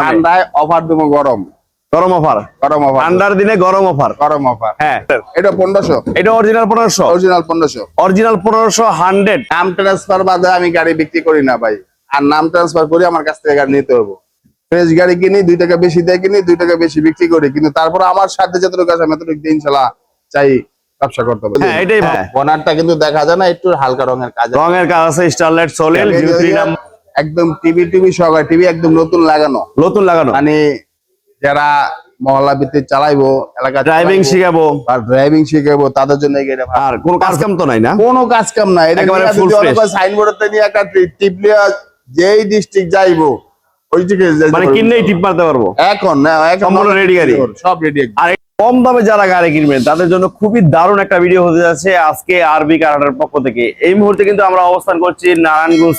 ঠান্ডায় অফার দেবো গরম গরম অফার ঠান্ডার দিনে গরম অফার হ্যাঁ এটা 1500 এটা অরিজিনাল 1500 অরিজিনাল 1500 100 নাম ট্রান্সফার বাদে আমি গাড়ি বিক্রি করি না ভাই আর নাম ট্রান্সফার করি আমার কাছ থেকে গাড়ি নিতে হবে ফ্রেশ গাড়ি কিনি 2 টাকা বেশি দিয়ে কিনি 2 টাকা বেশি বিক্রি করি কিন্তু তারপর আমার সাথে যতটুকু আছে আমি এতটুকু দিন ইনশাআল্লাহ চাই ব্যবসা করতে হবে হ্যাঁ এটাই বনারটা কিন্তু দেখা যায় না একটু হালকা রঙের কাজ আছে স্টারলাইট সলিড একদম টিভি সহকারে টিভি একদম নতুন লাগানো মানে যারা মহল্লা ভিত্তিক চালাইবো এলাকা ড্রাইভিং শিখাবো তাদের জন্য আর কোনো কাজ কাম তো নাই না কোনো কাজ কাম নাই এটা সাইনবোর্ডে নিয়ে একটা টিপলে যেই ডিস্ট্রিক্ট যাইবো ওই দিকে মানে কিনলেই টিপ মারতে পারবো এখন না সম্পূর্ণ রেডি গাড়ি সব রেডি আর কম দামে যারা গাড়ি কিনবেন তাদের জন্য খুবই দারুণ একটা ভিডিও হতে যাচ্ছে আজকে আরবি কার হাটের পক্ষ থেকে। এই মুহূর্তে কিন্তু আমরা অবস্থান করছি নারায়ণগঞ্জ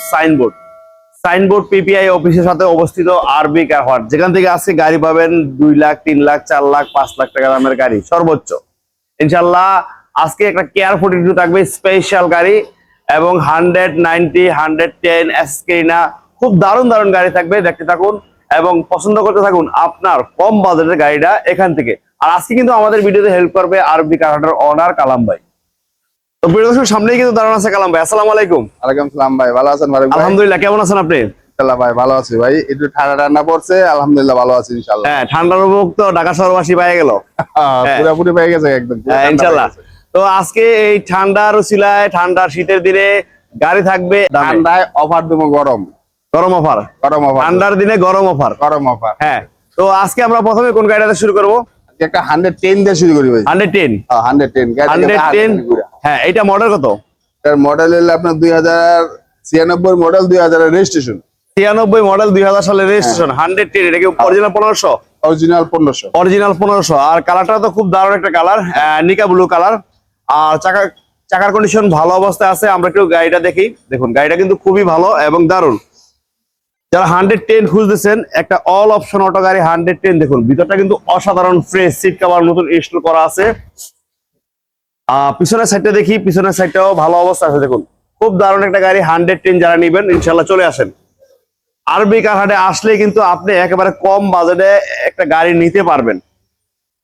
সাইনবোর্ড পিপিআই অফিসের সাথে অবস্থিত আরবি কার হাট, যেখান থেকে আজকে গাড়ি পাবেন 2 লাখ 3 লাখ 4 লাখ 5 লাখ টাকা দামের গাড়ি সর্বোচ্চ ইনশাল্লাহ। আজকে একটা কেয়ার 42 থাকবে স্পেশাল গাড়ি এবং 190 110 এসকেনা খুব দারুণ গাড়ি থাকবে, দেখতে থাকুন এবং পছন্দ করতে থাকুন আপনার কম বাজেটের গাড়িটা এখান থেকে। আর আজকে কিন্তু আমাদের ভিডিওতে হেল্প করবে আরবি কার হাটের ওনার কালাম ভাই। তো প্রিয় দর্শক সামনেই কিন্তু দাঁড়ানো আছে কালাম ভাই। আসসালামু আলাইকুম। ওয়ালাইকুম আসসালাম ভাই, ভালো আছেন ভাই? আলহামদুলিল্লাহ, কেমন আছেন আপনি? ইনশাআল্লাহ ভাই ভালো আছি ভাই, একটু ঠান্ডা পড়ছে আলহামদুলিল্লাহ ভালো আছি ইনশাআল্লাহ। হ্যাঁ ঠান্ডার মুখ তো ঢাকা শহরবাসী পেয়ে গেল পুরোপুরি পেয়ে গেছে একদম ইনশাআল্লাহ। তো আজকে এই ঠান্ডার উছিলায় ঠান্ডার শীতের দিনে গাড়ি থাকবে ঠান্ডায় অফার দেবো গরম অফার ঠান্ডার দিনে গরম অফার হ্যাঁ। তো আজকে আমরা প্রথমে কোন গাড়িটা শুরু করব? একটা 110 দিয়ে শুরু করি ভাই। 110 হ্যাঁ। এটা মডেল কত? এর মডেল হলো আপনার 2096 মডেল 2000 এর রেজিস্ট্রেশন। 96 মডেল 2000 সালের রেজিস্ট্রেশন 110। এটা কি অরিজিনাল 1500? অরিজিনাল 1500। আর কালারটা তো খুব দারুণ একটা কালার, নিকা ব্লু কালার। আর চাকার কন্ডিশন ভালো অবস্থায় আছে। আমরা একটু গাড়িটা দেখি। দেখুন গাড়িটা কিন্তু খুবই ভালো এবং দারুণ। যারা 110 খুঁজতেছেন একটা অল অপশন অটো গাড়ি 110 দেখুন ভিতরটা কিন্তু অসাধারণ ফ্রেশ, সিট কভার নতুন ইনস্টল করা আছে। পিছনের সাইডটা দেখি, পিছনের সাইডটাও ভালো অবস্থা আছে। দেখুন খুব দারুণ একটা গাড়ি 110 যারা নিবেন ইনশাল্লাহ চলে আসেন আরবি কার হাটে। আসলে কিন্তু আপনি একেবারে কম বাজেটে একটা গাড়ি নিতে পারবেন।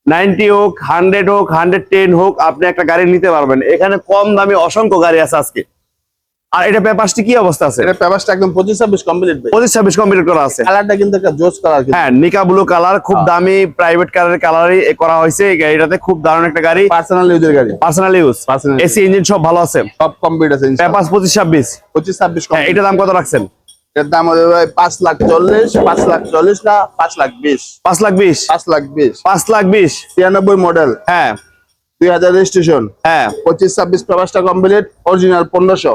90 হোক 100 হোক 110 হোক আপনি একটা গাড়ি নিতে পারবেন। এখানে কম দামি অসংখ্য গাড়ি আছে আজকে। আর এটা পেপারসটি কি অবস্থা আছে? এটা পেপারসটা একদম 25-26 কমপ্লিট ভাই। 25-26 কমপ্লিট করা আছে। কালারটা কিন্তু একটা জোস কালার। হ্যাঁ নিকা ব্লু কালার, খুব দামি প্রাইভেট কারের কালারই করা হয়েছে এই গাড়িটাতে। খুব দারুণ একটা গাড়ি, পার্সোনাল ইউজের গাড়ি। পার্সোনাল ইউজ, এসি ইঞ্জিন সব ভালো আছে, সব কমপ্লিট আছে ইনশাআল্লাহ। পেপারস 25-26 হ্যাঁ। এটা দাম কত রাখছেন? এর দাম হবে ভাই 5,40,000 5,40,000 না 5,20,000 5,20,000 5,20,000 96 মডেল হ্যাঁ 2000 রেজিস্ট্রেশন হ্যাঁ 25-26 পেপারসটা কমপ্লিট অরিজিনাল 1500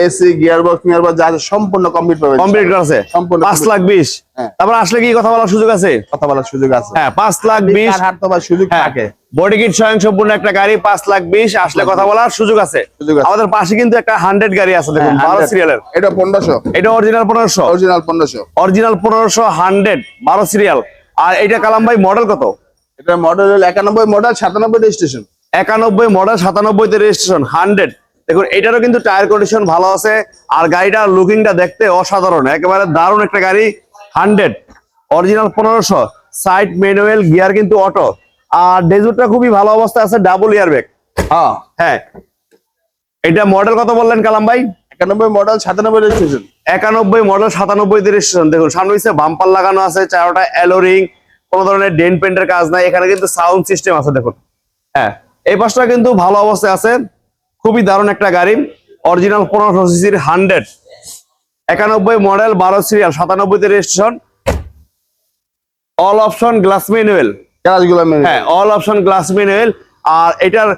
এসি গিয়ারবক্স যা আছে সম্পূর্ণ কমপ্লিট পাবেন। কমপ্লিট করা আছে সম্পূর্ণ 5,20,000। তারপর আসলে কি কথা বলার সুযোগ আছে? কথা বলার সুযোগ আছে হ্যাঁ 5,20,000 হাট তো ভাই সুযোগ থাকে। বডি কিট স্বয়ং সম্পূর্ণ একটা গাড়ি 5,20,000 আসলে কথা বলার সুযোগ আছে। আমাদের পাশে কিন্তু একটা 100 গাড়ি আছে দেখুন 12 সিরিয়ালের। এটা 1500। এটা অরিজিনাল 1500 100 12 সিরিয়াল। আর এটা কালাম ভাই মডেল কত? এটা মডেল 91 মডেল 97 রেজিস্ট্রেশন। 91 মডেল 97 তে রেজিস্ট্রেশন 100। দেখুন এটারও কিন্তু টায়ার কন্ডিশন ভালো আছে। আর গাড়িটার লুকিংটা দেখতে অসাধারণ, একেবারে দারুণ একটা গাড়ি 100 অরিজিনাল 1500 সাইড ম্যানুয়াল গিয়ার কিন্তু অটো। আর ডেজুটটা খুবই ভালো অবস্থায় আছে, ডাবল এয়ার ব্যাগ। হ্যাঁ এটা মডেল কত বললেন কালাম ভাই? 91 মডেল 97 রেজিস্ট্রেশন। 91 মডেল 97 তে রেজিস্ট্রেশন। দেখুন সামনে হচ্ছে বাম্পার লাগানো আছে, চারটা অ্যালোরিং, কোনো ধরনের ডেন্ট পেন্টের কাজ নাই। এখানে কিন্তু সাউন্ড সিস্টেম আছে দেখুন। হ্যাঁ এই পাশটা কিন্তু ভালো অবস্থায় আছে, খুবই দারুণ একটা গাড়ি অরিজিনাল 1500 সিসির 100 91 মডেল 12 সিরিয়াল 97 তে registration. All option glass manual. হ্যাঁ অল অপশন গ্লাস ম্যানুয়াল। আর এটার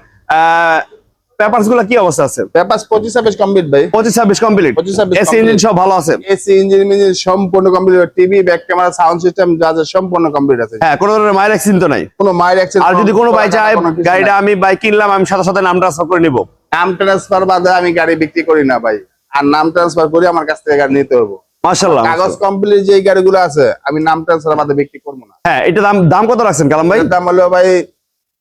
পেপারস গুলো কি অবস্থা আছে? পেপারস 25-26 কমপ্লিট ভাই। 25-26 কমপ্লিট। এসি ইঞ্জিন সব ভালো আছে। এসি ইঞ্জিন সম্পূর্ণ complete. TV back camera sound system যা যা সম্পূর্ণ কমপ্লিট আছে। হ্যাঁ কোনো ধরনের মাইল অ্যাক্সিডেন্ট তো নাই? কোনো মাইল অ্যাক্সিডেন্ট। আর যদি কোনো ভাই চায় গাড়িটা আমি বাইক কিনলাম আমি সাথে সাথে নাম ট্রান্সফার করে নিব? নাম ট্রান্সফার বাদে আমি গাড়ি বিক্রি করি না ভাই, আর নাম ট্রান্সফার করি আমার কাছ থেকে গাড়ি নিতে হবে। মাশাআল্লাহ কাগজ কমপ্লিট যে গাড়িগুলো আছে আমি নাম ট্রান্সফার বাদে বিক্রি করব না। হ্যাঁ এটা দাম কত রাখছেন কালাম ভাই? দাম হলো ভাই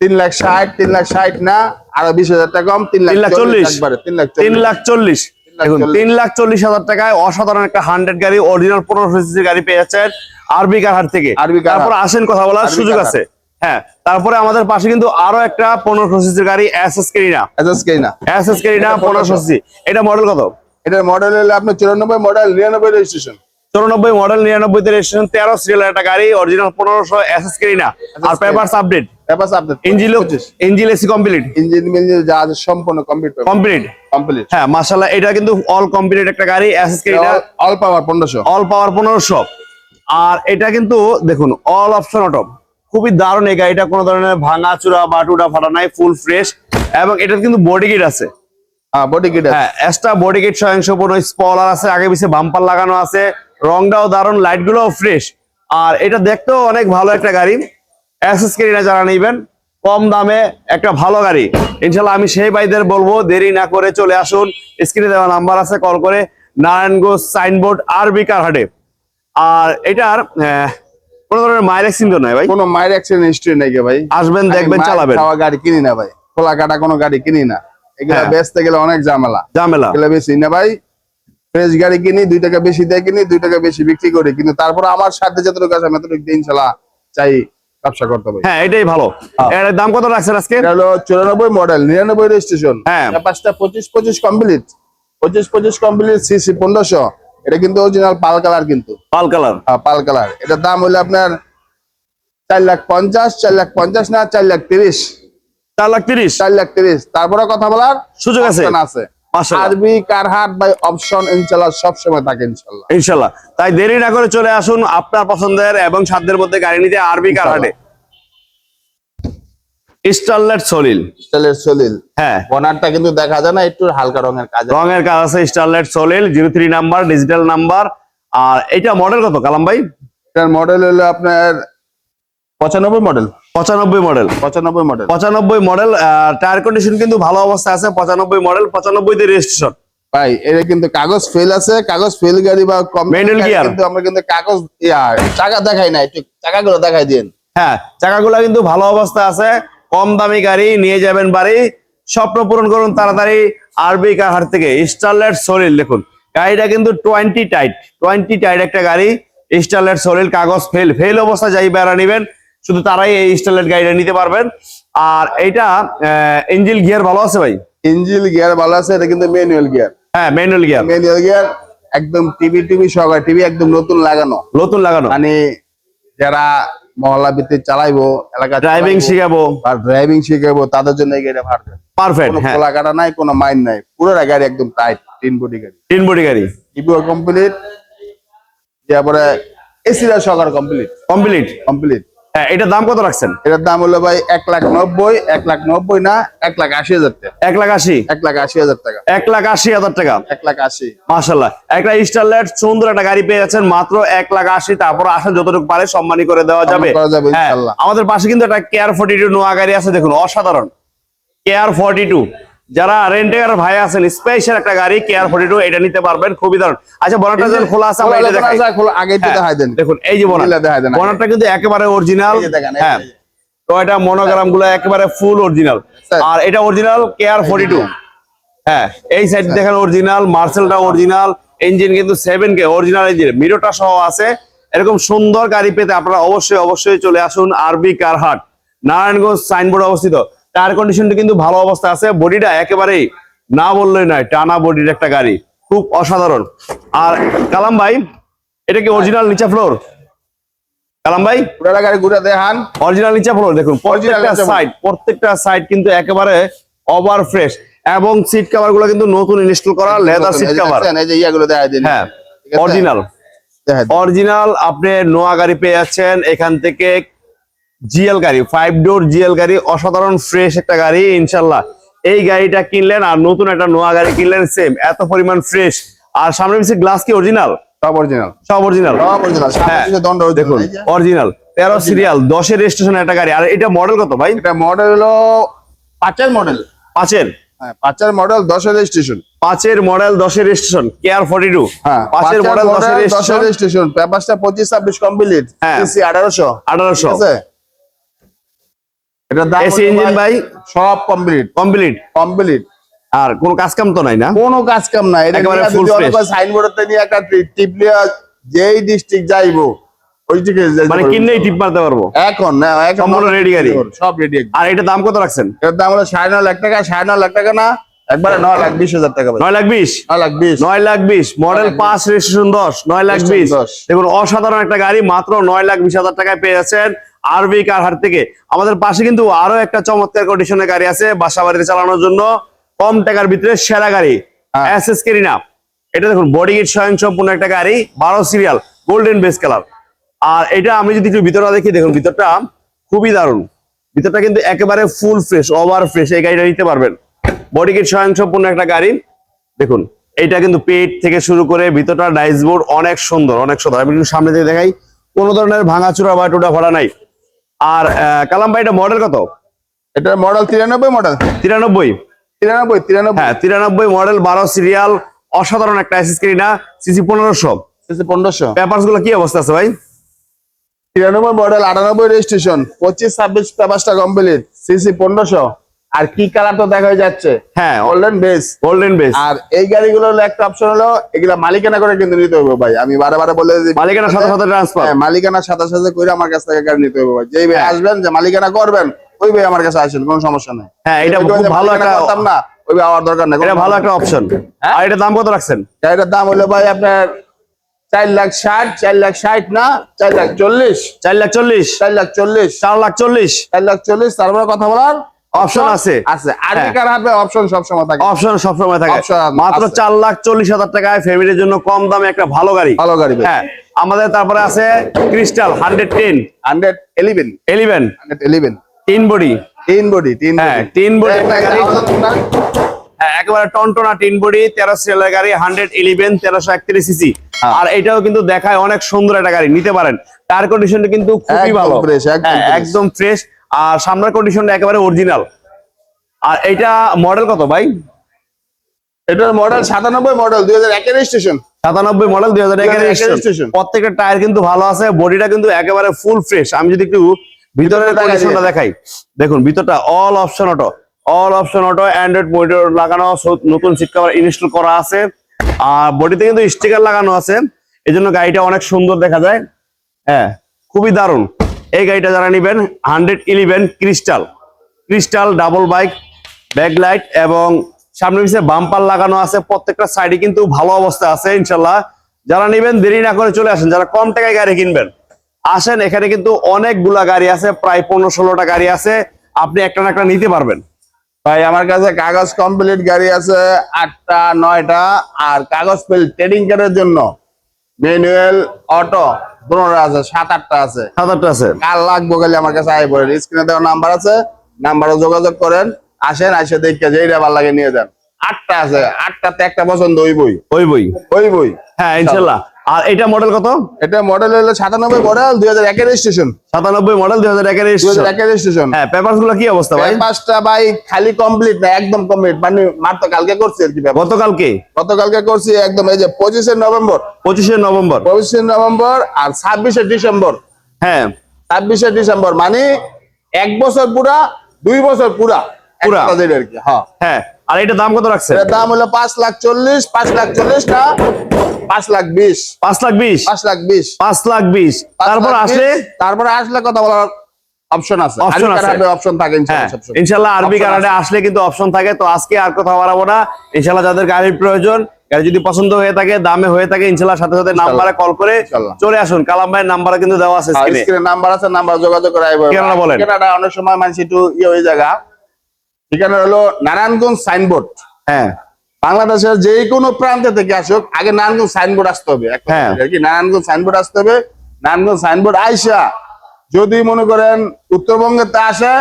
3,60,000 না আরো 20,000 টাকা কম 3,40,000 একবারে 3,40,000 দেখুন 3,40,000 টাকায় অসাধারণ একটা 100 গাড়ি অরিজিনাল 1500 সিসি গাড়ি পেয়ে যাচ্ছেন আরবি কারহাট থেকে। তারপর আসেন কথা বলার সুযোগ আছে। হ্যাঁ, তারপরে আমাদের পাশে কিন্তু আরো একটা 1500 সিসি গাড়ি এসএস কেরিনা 1500 সিসি। এটা মডেল কত? এটার মডেল হলো আপনার 94 মডেল 99 রেজিস্ট্রেশন। 94 মডেল 99 তে রেজিস্ট্রেশন 13 সিরিয়াল একটা গাড়ি অরিজিনাল 1500 এসএস কেরিনা। আর papers update engine AC complete, engine যা আছে সম্পূর্ণ কমপ্লিট। হ্যাঁ মাশাআল্লাহ, এটা কিন্তু অল কমপ্লিট একটা গাড়ি এসএস কেরিনা, অল পাওয়ার 1500। আর এটা কিন্তু দেখুন অল অপশন অটো, খুবই দারুণ এই গাড়িটা, কোনো ধরনের ভাঙা চূড়া বা টুটা ফাটা নাই, ফুল ফ্রেশ। এবং এটা কিন্তু বডি কিট আছে, বডি কিট হ্যাঁ এক্সট্রা বডি কিট স্বয়ংসম্পূর্ণ, স্পয়লার আছে, আগে পিছে বাম্পার লাগানো আছে, রংটাও দারুণ, লাইট গুলোও ফ্রেশ। আর এটা দেখতেও অনেক ভালো একটা গাড়ি। এসএস কেরিনা যারা নিবেন কম দামে একটা ভালো গাড়ি, ইনশাল্লাহ আমি সেই ভাইদের বলবো দেরি না করে চলে আসুন। স্ক্রিনে দেওয়া নাম্বার আছে, কল করে নারায়ণগঞ্জ সাইনবোর্ড আরবি কারহাটে। আর এটার কোন ধরনের মাইর অ্যাক্সিডেন্ট নাই ভাই, কোনো মাইর অ্যাক্সিডেন্ট হিস্ট্রি নাই ভাই। আসবেন দেখবেন চালাবেন। খাওয়া গাড়ি কিনি না ভাই, খোলা কাটা কোনো গাড়ি কিনি না, এগুলা বেচতে গেলে অনেক ঝামেলা এগুলা বেশি না ভাই। ফ্রেশ গাড়ি কিনি, 2 টাকা বেশি দিয়ে কিনি, 2 টাকা বেশি বিক্রি করি, কিন্তু তারপর আমার সাথে যতটুকু আছে আমি এতটুকু দিয়ে ইনশাল্লাহ চাই ব্যবসা করতে হবে। হ্যাঁ এটাই ভালো। এর দাম কত রাখছেন আজকে? এটা হলো 94 মডেল 99 রেজিস্ট্রেশন। হ্যাঁ, পাঁচটা 25 কমপ্লিট, 25 কমপ্লিট, সিসি 1500। এটা কিন্তু অরিজিনাল পাল কালার, কিন্তু পাল কালার। পাল কালার। এটার দাম হলো আপনার 4,50,000, 4,50,000 না 4,30,000, 4,30,000। তারপরে কথা বলার সুযোগ আছে। মাশাআল্লাহ আরবি কারহাট বাই অপশন ইনশাআল্লাহ সব সময় থাকে ইনশাআল্লাহ। তাই দেরি না করে চলে আসুন আপনার পছন্দের এবং সাধ্যের মধ্যে গাড়ি নিতে আরবি কারহাটে। স্টারলেট সলিল, হ্যাঁ বনারটা কিন্তু দেখা যায় না, একটু হালকা রঙের কাজ আছে। স্টারলেট সলিল 03 নাম্বার, ডিজিটাল নাম্বার। আর এটা মডেল কত কালাম ভাই? এটার মডেল হলো আপনার 95 মডেল। 95 মডেল। টায়ার কন্ডিশন কিন্তু ভালো অবস্থা আছে। 95 মডেল, 95 তে রেজিস্ট্রেশন ভাই। এটা কিন্তু কাগজ ফেল আছে, কাগজ ফেল গাড়ি বা ম্যানুয়াল গিয়ার, কিন্তু আমরা কিন্তু কাগজ চাকা দেখাই না, একটু চাকাগুলো দেখাই দিন। হ্যাঁ চাকাগুলো কিন্তু ভালো অবস্থা আছে। কম দামি গাড়ি নিয়ে যাবেন বাড়ি, স্বপ্ন পূরণ করুন তাড়াতাড়ি আরবি কারহাট থেকে। স্টারলেট সলিল দেখুন, গাড়িটা কিন্তু 20 টাইট একটা গাড়ি। স্টারলেট সলিল, কাগজ ফেল অবস্থা যাই বেড়া নিবেন শুধু তারাই এই স্টারলেট গাড়িটা নিতে পারবেন। আর এইটা ইঞ্জিন গিয়ার ভালো আছে ভাই? ইঞ্জিন গিয়ার ভালো আছে। এটা কিন্তু ম্যানুয়াল গিয়ার। হ্যাঁ ম্যানুয়াল গিয়ার একদম টিভি সহকারে, টিভি একদম নতুন লাগানো মানে যারা মহল্লা ভিত্তিক চালাইবো, এলাকা ড্রাইভিং শিখাবো তাদের জন্য এই গাড়িটা পারফেক্ট। খোলা কাটা নাই, কোনো মাইন্ড নাই, পুরো গাড়ি একদম টাইট, 3 বডি গাড়ি ইভিও কমপ্লিট, তারপরে এসিরা সহকারে কমপ্লিট। হ্যাঁ এটার দাম কত রাখছেন? এটার দাম হলো ভাই 1,90,000 না 1,80,000 টাকা। 1,80,000 টাকা। 1,80,000 টাকা। 1,80,000 মাশাআল্লাহ, একটা স্টারলেট সুন্দর একটা গাড়ি পেয়ে যাচ্ছেন মাত্র 1,80,000। তারপর আসলে যতটুকু পারে সম্মানী করে দেওয়া যাবে ইনশাআল্লাহ। আমাদের পাশে কিন্তু একটা কেয়ার 42 নোয়া গাড়ি আছে, দেখুন অসাধারণ কেয়ার 42। যারা রেন্টের ভাই আছেন, স্পেশাল একটা গাড়ি কেয়ার 42, এটা নিতে পারবেন, খুবই দারুণ। আচ্ছা বনারটা যখন খোলা আছে আমরা এটা দেখাই। দেখুন এই যে বনারটা কিন্তু একেবারে অরিজিনাল। হ্যাঁ তো এটা মনোগ্রাম গুলো একেবারে ফুল অরিজিনাল। আর এটা অরিজিনাল কেয়ার 42। হ্যাঁ এই সাইড দেখেন অরিজিনাল, মার্সেলটা অরিজিনাল, ইঞ্জিন কিন্তু 7K অরিজিনাল ইঞ্জিন, মিররটা সহ আছে। এরকম সুন্দর গাড়ি পেতে আপনারা অবশ্যই চলে আসুন আরবি কারহাট, নারায়ণগঞ্জ সাইনবোর্ড অবস্থিত। টায়ার কন্ডিশনটা কিন্তু ভালো অবস্থা আছে। বডিটা একেবারেই না বললেই নয়, টানা বডির একটা গাড়ি, খুব অসাধারণ। আর কালাম ভাই এটা কি অরিজিনাল নিচা ফ্লোর? কালাম ভাই পুরো গাড়ি ঘুরে দেখান। অরিজিনাল নিচা ফ্লোর দেখুন, প্রত্যেকটা সাইড কিন্তু একেবারে ওভার ফ্রেশ। এবং সিট কভার গুলো কিন্তু নতুন ইনস্টল করা লেদার সিট কভার। এই যে ইয়াগুলো দেখাই দিন। হ্যাঁ অরিজিনাল আপনি নোয়া গাড়ি পেয়ে যাচ্ছেন এখান থেকে। জিএল গাড়ি, 5 ডোর জিএল গাড়ি, অসাধারণ ফ্রেশ একটা গাড়ি। ইনশাল্লাহ এই গাড়িটা কিনলেন আর নতুন একটা নোয়া গাড়ি কিনলেন, সেম এত পরিমাণ ফ্রেশ। আর সামনে পিছিয়ে গ্লাস কি অরিজিনাল? সব অরিজিনাল। হ্যাঁ দেখুন অরিজিনাল, 13 সিরিয়াল, 10 এর রেজিস্ট্রেশন একটা গাড়ি। আর এটা মডেল কত ভাই? এটা মডেল হলো 5 মডেল। 5 এর মডেল, 10 এর রেজিস্ট্রেশন। 5 এর মডেল, 10 এর রেজিস্ট্রেশন, কেয়ার 42। হ্যাঁ 5 এর মডেল, 10 এর রেজিস্ট্রেশন, পেপারসটা 25-26 কমপ্লিট, সিসি 1800। ঠিক আছে। এটা দাম এসি ইঞ্জিন ভাই সব কমপ্লিট। আর কোনো কাজ কাম তো নাই না? কোনো কাজ কাম নাই, এটা একেবারে নিয়ে full যদি fresh। অনেক সাইনবোর্ডে নিয়ে একটা টিপলে যেই ডিস্ট্রিক্ট যাইবো ওই দিকে মানে কিনলেই টিপ মারতে পারবো? এখন না, এখন সম্পূর্ণ ready গাড়ি? সব রেডি। আর এটা দাম কত রাখছেন? এর দাম হলো 9.5 লাখ টাকা। 9.5 লাখ টাকা না, একবারে 9,20,000 টাকা ভাই। 9,20,000। 9,20,000 9,20,000 মডেল 5 রেজিস্ট্রেশন 10, 9,20,000। 10। দেখুন অসাধারণ একটা গাড়ি, মাত্র 9,20,000 টাকায় পেয়ে যাচ্ছেন আরবি কার হাট থেকে। আমাদের পাশে কিন্তু আরো একটা চমৎকার কন্ডিশনের গাড়ি আছে বাসা বাড়িতে চালানোর জন্য, কম টাকার ভিতরে সেরা গাড়ি, হ্যাঁ। এসএস কেরিনা। এটা দেখুন বডি কিট স্বয়ংসম্পূর্ণ একটা গাড়ি, 12 সিরিয়াল, গোল্ডেন বেস কালার। আর এটা আমি যদি একটু ভিতরটা দেখি, দেখুন ভিতরটা খুবই দারুণ। ভিতরটা কিন্তু একেবারে ফুল ফ্রেশ, ওভার ফ্রেশ, এই গাড়িটা নিতে পারবেন। বডি কিট স্বয়ংসম্পূর্ণ একটা গাড়ি। দেখুন এইটা কিন্তু পেট থেকে শুরু করে ভিতরটা ডাইসবোর্ড অনেক সুন্দর, অনেক সুন্দর। আমি একটু সামনে থেকে দেখাই, কোনো ধরনের ভাঙাচোরা বা টুটা ফাটা নাই। আর কালাম ভাই, এটা মডেল কত? এটা মডেল 93 মডেল। 93? 93 হ্যাঁ 93 মডেল, 12 সিরিয়াল, অসাধারণ একটা এসএস কেরিনা, সিসি 1500। 1500। পেপারস গুলো কি অবস্থা আছে ভাই? 93 মডেল, 98 রেজিস্ট্রেশন, 25-26 পেপারসটা কমপ্লিট, সিসি 1500। আর কি কালার তো দেখা যাচ্ছে, হ্যাঁ গোল্ডেন বেস। Golden base. আর এই গাড়িগুলোর একটা অপশন হলো এগুলা মালিকানা করে কিন্তু নিতে হবে ভাই। আমি বারে বারে বলে দিই, মালিকানার সাথে সাথে ট্রান্সফার। হ্যাঁ, মালিকানার সাথে সাথে করে আমার কাছ থেকে গাড়ি নিতে হবে ভাই। যেই ভাই আসবেন যে মালিকানা করবেন, ওই ভাই আমার কাছে আসেন, কোনো সমস্যা নাই। হ্যাঁ এটা খুব ভালো একটা, করতাম না, ওই ভাই আমার দরকার নাই। এটা ভালো একটা অপশন। আর এটা দাম কত রাখছেন? গাড়িটার দাম হলো ভাই আপনার 4,60,000, 4,60,000 না, 4,40,000, 4,40,000, 4,40,000, 4,40,000। 4,40,000। তারপরে কথা বলার অপশন আছে? আছে। আর হ্যাঁ। কার হাতে অপশন সবসময় থাকে, অপশন সবসময় থাকে। Option মাত্র আছে। 4,40,000 টাকায় ফ্যামিলির জন্য কম দামে একটা ভালো গাড়ি। ভালো গাড়ি ভাই। হ্যাঁ আমাদের তারপরে আছে ক্রিস্টাল 110 111, 11 111 তিন বডি। তিন বডি, তিন হ্যাঁ বডি। তিন বডি একটা গাড়ি। গাড়ি। হ্যাঁ একেবারে টনটনা তিন বডি, 13 সিরিয়ালের গাড়ি, 111, 1331 সিসি। হ্যাঁ। আর এটাও কিন্তু দেখায় অনেক সুন্দর একটা গাড়ি, নিতে পারেন। টায়ার কন্ডিশনটা কিন্তু খুবই একদম ভালো, fresh, একদম হ্যাঁ, fresh। একদম ফ্রেশ। আর সামনের কন্ডিশনটা একেবারে অরিজিনাল। আর এইটা মডেল কত ভাই? এটার মডেল 97 মডেল, 2001 রেজিস্ট্রেশন। 97 মডেল, 2001 এর registration। রেজিস্ট্রেশন। প্রত্যেকটা টায়ার কিন্তু ভালো আছে, বডিটা কিন্তু একেবারে ফুল ফ্রেশ। আমি যদি একটু ভিতরের ভিতরটা কন্ডিশনটা দেখাই। দেখাই, দেখুন ভিতরটা all option auto, all option auto, Android monitor লাগানো, নতুন সিট কভার ইনস্টল করা আছে। আর বডিতে কিন্তু স্টিকার লাগানো আছে, এই জন্য গাড়িটা অনেক সুন্দর দেখা যায়। হ্যাঁ খুবই দারুণ। এই গাড়িটা যারা নিবেন, 111 crystal, crystal double bike, backlight এবং সামনে পিছনে বাম্পার লাগানো আছে। প্রত্যেকটা সাইডে কিন্তু ভালো অবস্থা আছে ইনশাল্লাহ। যারা নিবেন দেরি না করে চলে আসেন, যারা কম টাকায় গাড়ি কিনবেন আসেন, এখানে কিন্তু অনেকগুলা গাড়ি আছে, প্রায় 15-16টা গাড়ি আছে, আপনি একটা না একটা নিতে পারবেন। ভাই আমার কাছে কাগজ কমপ্লিট গাড়ি আছে 8টা 9টা, আর কাগজ পেল ট্রেডিং কারের জন্য ম্যানুয়াল অটো দুটোটা আছে, 7-8টা আছে। 7-8টা আছে। কার লাগবো গেলে আমার কাছে আই পড়েন, স্ক্রিনে দেওয়া নাম্বার আছে, নাম্বারে যোগাযোগ করেন, আসেন, আসে দেখে যে এইটা ভালো লাগে নিয়ে যান। 8টা আছে, 8টাতে একটা পছন্দ ওই বই, ওই বই। ওই বই। হ্যাঁ ইনশাল্লাহ। আর এটা মডেল কত? এটা মডেল হলো 97 মডেল, 2001 রেজিস্ট্রেশন। 97 মডেল, 2001 এর রেজিস্ট্রেশন। 2001 রেজিস্ট্রেশন। হ্যাঁ পেপারস গুলো কি অবস্থা ভাই? পাঁচটা ভাই খালি কমপ্লিট না, একদম কমপ্লিট, মানে মাত্র কালকে করছি আর কি ব্যাপার। গতকালকে? গতকালকে করছি একদম, এই যে 25 নভেম্বর, 25 নভেম্বর। 25 নভেম্বর আর 26 ডিসেম্বর। হ্যাঁ 26 ডিসেম্বর মানে 1 বছর পুরা, 2 বছর পুরা পুরা। একটা দিন আর কি। হ্যাঁ, হ্যাঁ। আর এটা দাম কত রাখছেন? এর দাম হলো 5,40,000, 5,40,000 না, 5,20,000, 5,20,000, 5,20,000। 5,20,000। তারপর আসলে? তারপরে আসলে কথা বলার অপশন আছে, অপশন আছে, অপশন থাকে হ্যাঁ ইনশাআল্লাহ সবসময়। ইনশাল্লাহ আরবি Option কারাডে আসলে কিন্তু অপশন থাকে। তো আজকে আর কথা বাড়াবো না, ইনশাল্লাহ যাদের গাড়ির প্রয়োজন, গাড়ি যদি পছন্দ হয়ে থাকে, দামে হয়ে থাকে, ইনশাল্লাহ সাথে সাথে নাম্বারে কল করে ইনশাল্লাহ। চলে আসুন। কালাম ভাইয়ের নাম্বারে কিন্তু দেওয়া আছে স্ক্রিনে। স্ক্রিনে নাম্বার আছে, নাম্বার যোগাযোগ করে আইবো। ঠিকানা বলেন। ঠিকানাটা অনেক সময় মানুষ একটু হয়ে জায়গা। ঠিকানা হলো নারায়ণগঞ্জ সাইনবোর্ড। হ্যাঁ বাংলাদেশের যে কোনো প্রান্ত থেকে আসুক, আগে নারায়ণগঞ্জ সাইনবোর্ড আসতে হবে। হ্যাঁ। নারায়ণগঞ্জ সাইনবোর্ড আসতে হবে। নারায়ণগঞ্জ সাইনবোর্ড আইসা যদি মনে করেন উত্তরবঙ্গের তে আসে,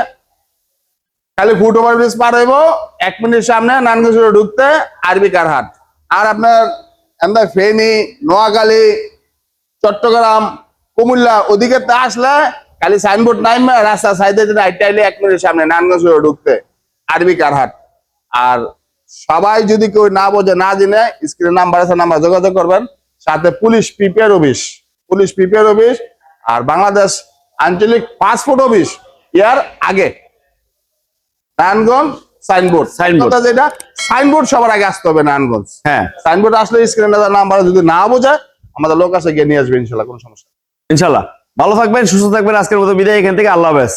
খালি ফুট ওভার ব্রিজ পার হইব, 1 মিনিট সামনে নারায়ণগঞ্জ রোড ঢুকতে আরবি কার হাট। আর আপনার ফেনী, নোয়াখালী, চট্টগ্রাম, কুমিল্লা ওদিকে তে আসলে খালি সাইনবোর্ড নাইমে রাস্তা সাইডে আইলে 1 মিনিট সামনে নারায়ণগঞ্জ রোড ঢুকতে আরবি কার হাট। আর সবাই যদি কেউ না বোঝে, না জেনে, স্ক্রিনে নাম্বার আছে, নাম্বার যোগাযোগ করবেন। সাথে police PPR office, police PPR office আর বাংলাদেশ আঞ্চলিক পাসপোর্ট অফিস ইয়ার আগে নারায়ণগঞ্জ সাইনবোর্ড Signboard। কথা যেটা সাইনবোর্ড সবার আগে আসতে হবে নারায়ণগঞ্জ। হ্যাঁ সাইনবোর্ড আসলে স্ক্রিনে নাম্বার যদি না বোঝায় আমাদের লোক আছে গিয়ে নিয়ে আসবে ইনশাল্লাহ, কোনো সমস্যা নেই। ইনশাল্লাহ। ভালো থাকবেন, সুস্থ থাকবেন। আজকের মতো বিদায় এখান থেকে। আল্লাহ হাফেজ।